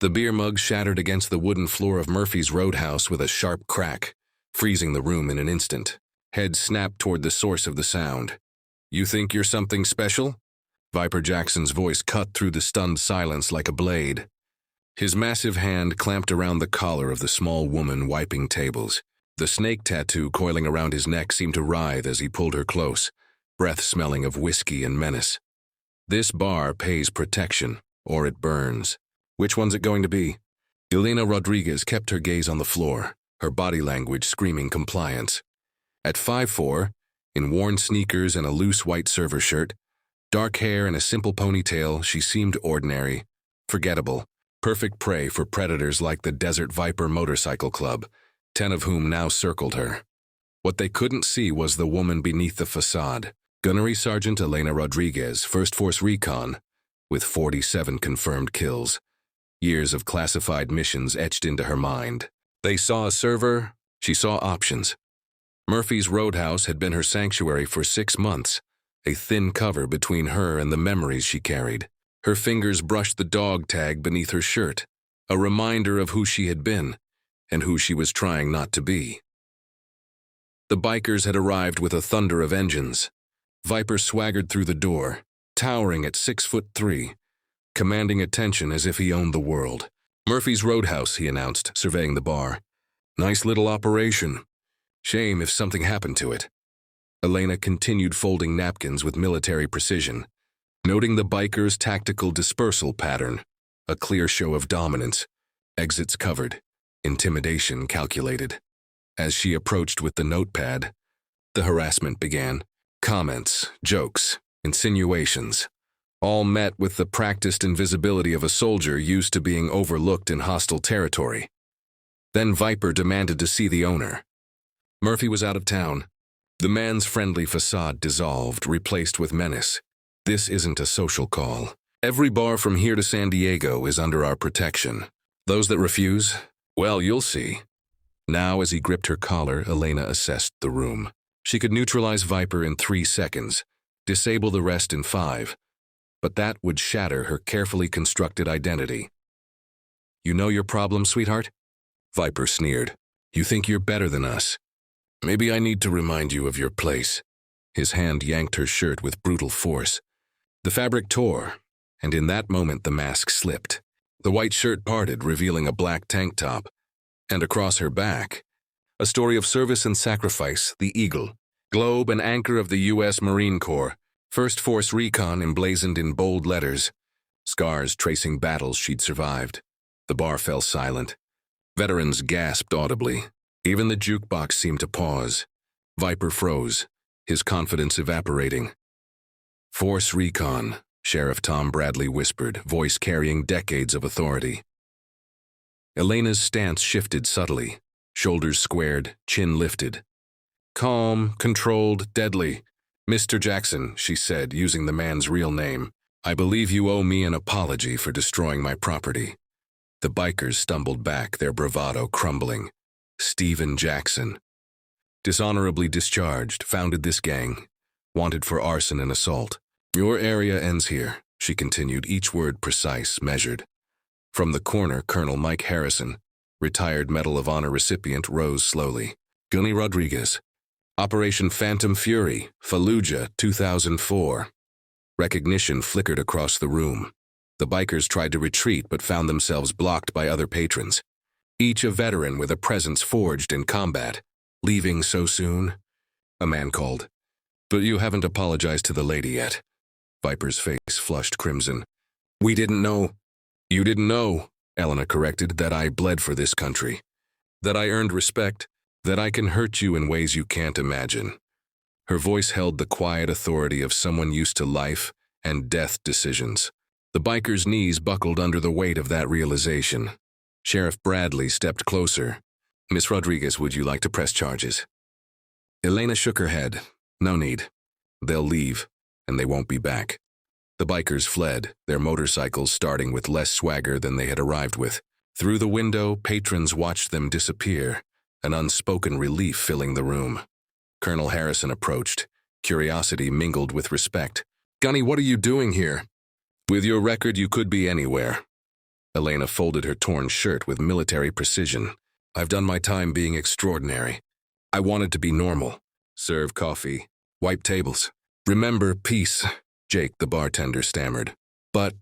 The beer mug shattered against the wooden floor of Murphy's Roadhouse with a sharp crack, freezing the room in an instant. Head snapped toward the source of the sound. "You think you're something special?" Viper Jackson's voice cut through the stunned silence like a blade. His massive hand clamped around the collar of the small woman wiping tables. The snake tattoo coiling around his neck seemed to writhe as he pulled her close, breath smelling of whiskey and menace. "This bar pays protection, or it burns. Which one's it going to be?" Elena Rodriguez kept her gaze on the floor, her body language screaming compliance. At 5'4", in worn sneakers and a loose white server shirt, dark hair and a simple ponytail, she seemed ordinary, forgettable, perfect prey for predators like the Desert Viper Motorcycle Club, 10 of whom now circled her. What they couldn't see was the woman beneath the facade, Gunnery Sergeant Elena Rodriguez, 1st Force Recon, with 47 confirmed kills. Years of classified missions etched into her mind. They saw a server, she saw options. Murphy's Roadhouse had been her sanctuary for 6 months, a thin cover between her and the memories she carried. Her fingers brushed the dog tag beneath her shirt, a reminder of who she had been and who she was trying not to be. The bikers had arrived with a thunder of engines. Viper swaggered through the door, towering at 6'3", commanding attention as if he owned the world. "Murphy's Roadhouse," he announced, surveying the bar. "Nice little operation. Shame if something happened to it." Elena continued folding napkins with military precision, noting the bikers' tactical dispersal pattern, a clear show of dominance, exits covered, intimidation calculated. As she approached with the notepad, the harassment began. Comments, jokes, insinuations, all met with the practiced invisibility of a soldier used to being overlooked in hostile territory. Then Viper demanded to see the owner. Murphy was out of town. The man's friendly facade dissolved, replaced with menace. "This isn't a social call. Every bar from here to San Diego is under our protection. Those that refuse, well, you'll see." Now, as he gripped her collar, Elena assessed the room. She could neutralize Viper in 3 seconds, disable the rest in 5, but that would shatter her carefully constructed identity. "You know your problem, sweetheart?" Viper sneered. "You think you're better than us? Maybe I need to remind you of your place." His hand yanked her shirt with brutal force. The fabric tore, and in that moment the mask slipped. The white shirt parted, revealing a black tank top, and across her back, a story of service and sacrifice, the eagle, globe and anchor of the U.S. Marine Corps, 1st Force Recon emblazoned in bold letters, scars tracing battles she'd survived. The bar fell silent. Veterans gasped audibly. Even the jukebox seemed to pause. Viper froze, his confidence evaporating. "Force Recon," Sheriff Tom Bradley whispered, voice carrying decades of authority. Elena's stance shifted subtly, shoulders squared, chin lifted. "Calm, controlled, deadly. Mr. Jackson," she said, using the man's real name, "I believe you owe me an apology for destroying my property." The bikers stumbled back, their bravado crumbling. Stephen Jackson. Dishonorably discharged, founded this gang. Wanted for arson and assault. "Your area ends here," she continued, each word precise, measured. From the corner, Colonel Mike Harrison, retired Medal of Honor recipient, rose slowly. "Gunny Rodriguez. Operation Phantom Fury, Fallujah, 2004. Recognition flickered across the room. The bikers tried to retreat but found themselves blocked by other patrons. Each a veteran with a presence forged in combat. "Leaving so soon?" a man called. "But you haven't apologized to the lady yet." Viper's face flushed crimson. "We didn't know." "You didn't know," Elena corrected, "that I bled for this country. That I earned respect. That I can hurt you in ways you can't imagine." Her voice held the quiet authority of someone used to life and death decisions. The biker's knees buckled under the weight of that realization. Sheriff Bradley stepped closer. "Miss Rodriguez, would you like to press charges?" Elena shook her head. "No need. They'll leave, and they won't be back." The bikers fled, their motorcycles starting with less swagger than they had arrived with. Through the window, patrons watched them disappear, an unspoken relief filling the room. Colonel Harrison approached, curiosity mingled with respect. "Gunny, what are you doing here? With your record, you could be anywhere." Elena folded her torn shirt with military precision. I've done my time being extraordinary. I wanted to be normal. Serve coffee. Wipe tables. Remember peace, Jake, the bartender, stammered. But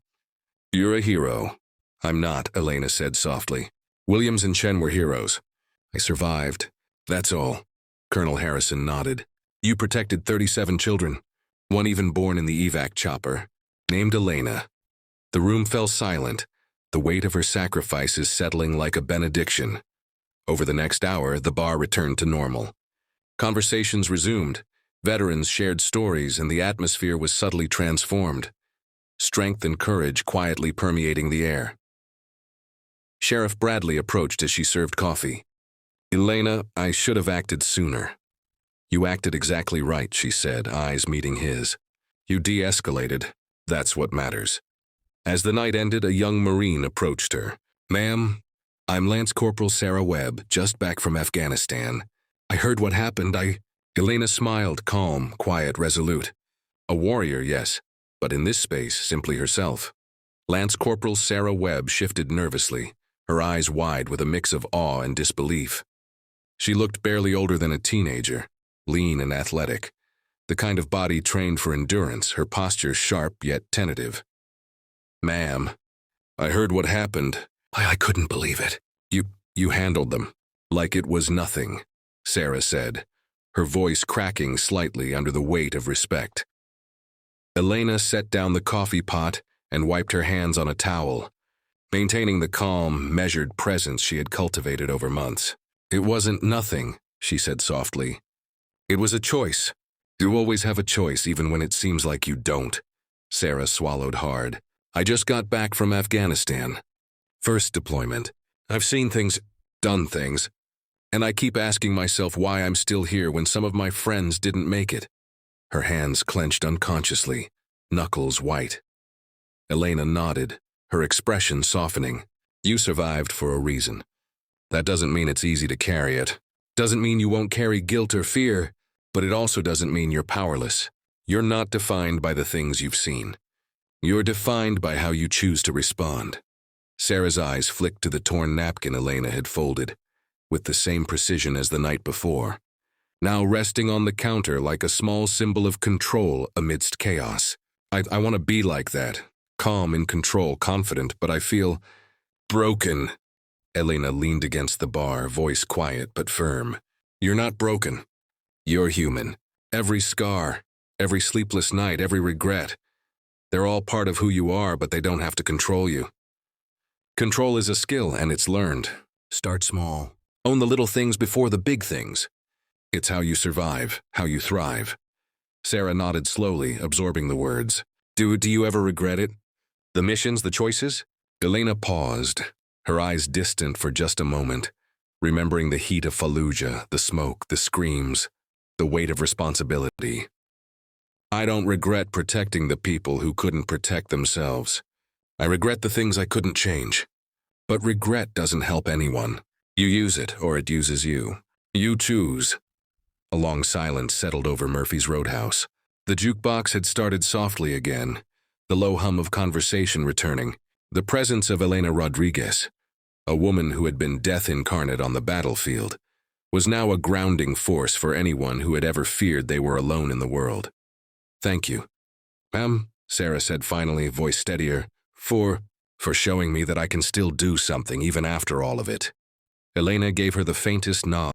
you're a hero. I'm not, Elena said softly. Williams and Chen were heroes. I survived. That's all. Colonel Harrison nodded. You protected 37 children, one even born in the evac chopper, named Elena. The room fell silent, the weight of her sacrifices settling like a benediction. Over the next hour, the bar returned to normal. Conversations resumed. Veterans shared stories, and the atmosphere was subtly transformed. Strength and courage quietly permeating the air. Sheriff Bradley approached as she served coffee. Elena, I should have acted sooner. You acted exactly right, she said, eyes meeting his. You de-escalated. That's what matters. As the night ended, a young Marine approached her. Ma'am, I'm Lance Corporal Sarah Webb, just back from Afghanistan. I heard what happened. Elena smiled, calm, quiet, resolute. A warrior, yes, but in this space, simply herself. Lance Corporal Sarah Webb shifted nervously, her eyes wide with a mix of awe and disbelief. She looked barely older than a teenager, lean and athletic, the kind of body trained for endurance, her posture sharp yet tentative. Ma'am, I heard what happened. I couldn't believe it. You handled them like it was nothing, Sarah said, her voice cracking slightly under the weight of respect. Elena set down the coffee pot and wiped her hands on a towel, maintaining the calm, measured presence she had cultivated over months. It wasn't nothing, she said softly. It was a choice. You always have a choice even when it seems like you don't. Sarah swallowed hard. I just got back from Afghanistan. First deployment. I've seen things, done things, and I keep asking myself why I'm still here when some of my friends didn't make it. Her hands clenched unconsciously, knuckles white. Elena nodded, her expression softening. You survived for a reason. That doesn't mean it's easy to carry it. Doesn't mean you won't carry guilt or fear, but it also doesn't mean you're powerless. You're not defined by the things you've seen. You're defined by how you choose to respond. Sarah's eyes flicked to the torn napkin Elena had folded, with the same precision as the night before, now resting on the counter like a small symbol of control amidst chaos. I want to be like that, calm, in control, confident, but I feel broken. Elena leaned against the bar, voice quiet but firm. You're not broken. You're human. Every scar, every sleepless night, every regret, they're all part of who you are, but they don't have to control you. Control is a skill, and it's learned. Start small. Own the little things before the big things. It's how you survive, how you thrive. Sarah nodded slowly, absorbing the words. Do you ever regret it? The missions, the choices? Elena paused, her eyes distant for just a moment, remembering the heat of Fallujah, the smoke, the screams, the weight of responsibility. I don't regret protecting the people who couldn't protect themselves. I regret the things I couldn't change. But regret doesn't help anyone. You use it, or it uses you. You choose. A long silence settled over Murphy's Roadhouse. The jukebox had started softly again, the low hum of conversation returning. The presence of Elena Rodriguez, a woman who had been death incarnate on the battlefield, was now a grounding force for anyone who had ever feared they were alone in the world. Thank you. Ma'am, Sarah said finally, voice steadier, for showing me that I can still do something even after all of it. Elena gave her the faintest nod.